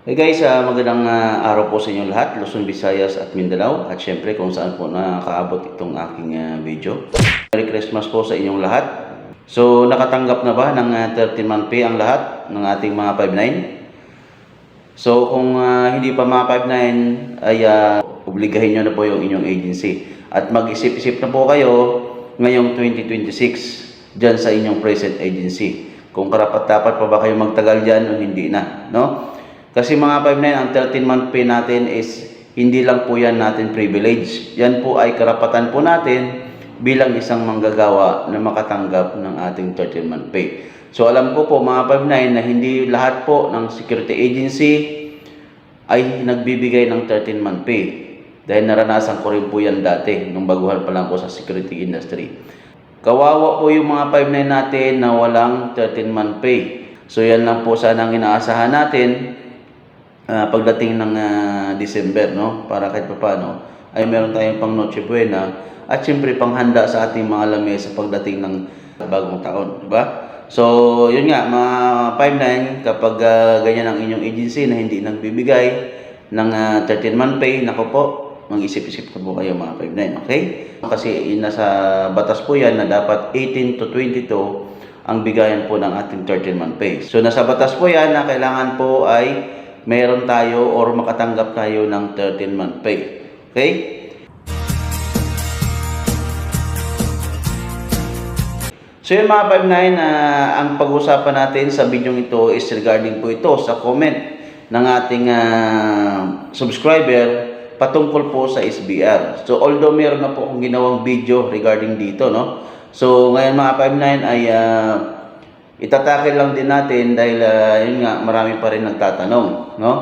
Hey guys, magandang araw po sa inyong lahat, Luzon, Visayas at Mindanao at syempre kung saan po nakakaabot itong aking video. Merry Christmas po sa inyong lahat. So nakatanggap na ba ng 13-month pay ang lahat ng ating mga 5-9? So kung hindi pa mga 5-9 ay obligahin nyo na po yung inyong agency. At mag-isip-isip na po kayo ngayong 2026 dyan sa inyong present agency. Kung karapat-dapat pa ba kayo magtagal dyan o hindi na, no? Kasi mga 5-9, ang 13-month pay natin is hindi lang po yan natin privilege. Yan po ay karapatan po natin bilang isang manggagawa na makatanggap ng ating 13-month pay. So alam ko po mga 5-9 na hindi lahat po ng security agency ay nagbibigay ng 13-month pay. Dahil naranasan ko rin po yan dati nung baguhan pa lang ko sa security industry. Kawawa po yung mga 5-9 natin na walang 13-month pay. So yan lang po sana ang inaasahan natin pagdating ng December, no? Para kahit paano ay meron tayong pang Noche Buena at siyempre panghanda sa ating mga lamesa pagdating ng bagong taon, di ba? So, yun nga, mga 5-9, kapag ganyan ang inyong agency na hindi nagbibigay ng 13-month pay, nako po, mag-isip-isip na po kayo mga 5-9, okay? Kasi nasa batas po yan na dapat 18 to 22 ang bigayan po ng ating 13-month pay. So, nasa batas po yan na kailangan po ay meron tayo or makatanggap tayo ng 13-month pay. Okay? So yun mga 5-9, ang pag-usapan natin sa video ito is regarding po ito sa comment ng ating subscriber patungkol po sa SBR. So although meron na po akong ginawang video regarding dito, no? So ngayon mga 5-9 ay itatakil lang din natin dahil yun nga, marami pa rin nagtatanong, no?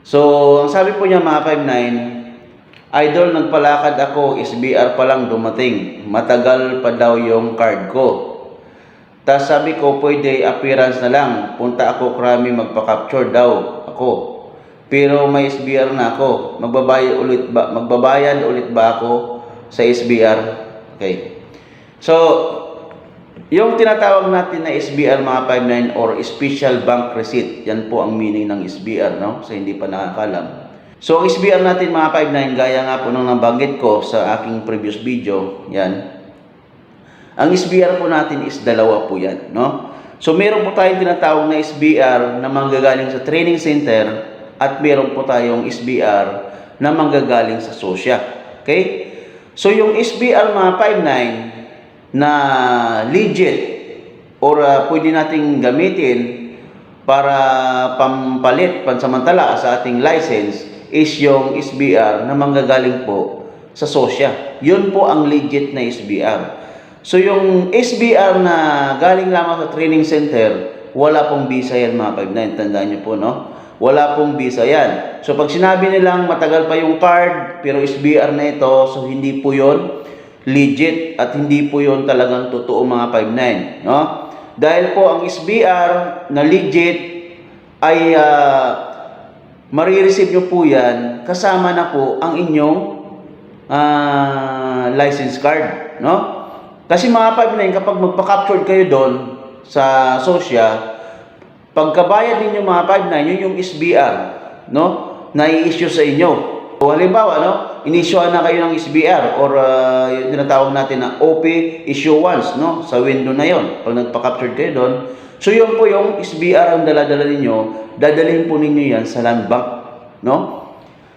So, ang sabi po niya mga 5-9, Idol, nagpalakad ako, SBR pa lang dumating. Matagal pa daw yung card ko. Tapos sabi ko, pwede appearance na lang. Punta ako Krami, magpa-capture daw ako. Pero may SBR na ako. Magbabayad ulit ba ako sa SBR? Okay. So, yung tinatawag natin na SBR mga 5-9 or Special Bank Receipt, yan po ang meaning ng SBR, no? Sa hindi pa nakakalam. So, ang SBR natin mga 5-9, gaya nga po nung nabanggit ko sa aking previous video, yan. Ang SBR po natin is dalawa po yan, no? So, meron po tayong tinatawag na SBR na manggagaling sa training center at meron po tayong SBR na manggagaling sa SOSYA. Okay? So, yung SBR mga 5-9, na legit or pwede nating gamitin para pampalit, pansamantala sa ating license is yung SBR na manggagaling po sa SOSYA. Yun po ang legit na SBR. So yung SBR na galing lamang sa training center, wala pong visa yan mga 5-9. Tandaan nyo po, no? Wala pong visa yan. So pag sinabi nilang matagal pa yung card, pero SBR na ito, so hindi po yun legit at hindi po yon talagang totoo mga 5-9, no? Dahil po ang SBR na legit ay marireceive nyo po yan kasama na po ang inyong license card, no? Kasi mga 5-9, kapag magpa-capture kayo doon sa SOSYA, pagkabayad ninyo mga 5-9, yun yung SBR, no? Na i-issue sa inyo. So, halimbawa, no, inisyuhan na kayo ng SBR or yung tinatawag natin na OP issuance, no, sa window na yon. Pag nagpa-capture kayo doon, so yun po yung SBR ang dala-dala ninyo, dadalhin po ninyo yan sa land bank, no?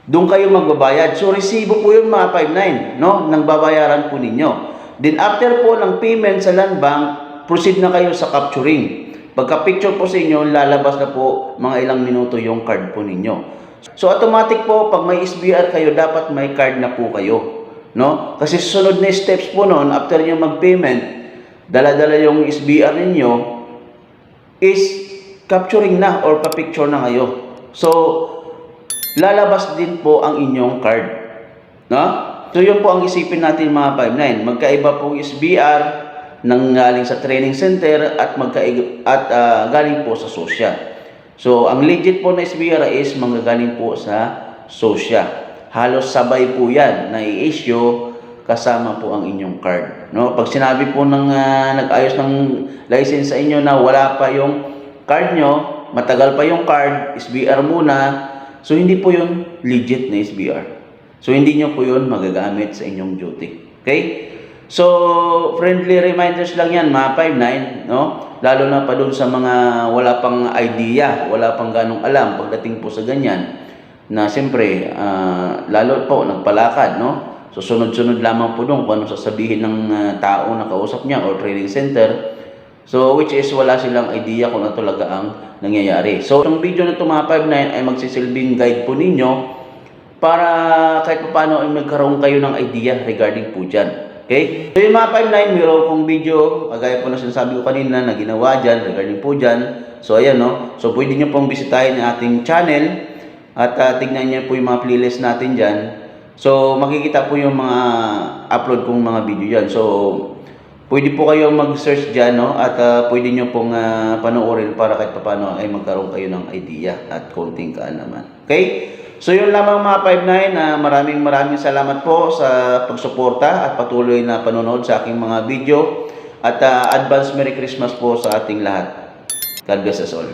Doon kayo magbabayad. So, resibo po yun mga 5-9, no, nang babayaran po ninyo. Then, after po ng payment sa land bank, proceed na kayo sa capturing. Pagka-picture po sa inyo, lalabas na po mga ilang minuto yung card po ninyo. So automatic po pag may SBR kayo dapat may card na po kayo, no? Kasi susunod na steps po noon after niyo mag-payment, dala-dala yung SBR ninyo is capturing na or pa-picture na kayo. So lalabas din po ang inyong card, no? So yun po ang isipin natin mga 5-9. Magkaiba po yung SBR nang galing sa training center at galing po sa SOSYA. So, ang legit po na SBR is manggagaling po sa SOSYA. Halos sabay po yan na i-issue kasama po ang inyong card. No? Pag sinabi po ng nag-ayos ng license sa inyo na wala pa yung card nyo, matagal pa yung card, SBR muna. So hindi po yun legit na SBR. So hindi nyo po yun magagamit sa inyong duty. Okay? So friendly reminders lang yan mga 59, no? Lalo na pa dun sa mga wala pang idea, wala pang ganong alam pagdating po sa ganyan. Na siyempre, lalo po nagpalakad, no? So sunod-sunod lamang po doon kung ano sasabihin ng tao na kausap niya or training center. So which is wala silang idea kung ano talaga ang nangyayari. So itong video na ito mga 59 ay magsisilbing guide po ninyo para kahit paano ay magkaroon kayo ng idea regarding po dyan. Okay? So yung mga 59, mayroon pong video, kagaya po na sinasabi ko kanina na ginawa dyan regarding po dyan. So ayan, no? So pwede nyo pong bisitahin ang ating channel at tignan nyo po yung mga playlist natin dyan. So makikita po yung mga upload kong mga video dyan. So pwede po kayong mag-search dyan, no? At pwede nyo pong panoorin para kahit paano ay magkaroon kayo ng idea at konting kaalaman. Okay? So yun lamang mga 59, maraming salamat po sa pagsuporta at patuloy na panonood sa aking mga video. At advance Merry Christmas po sa ating lahat. God bless us all.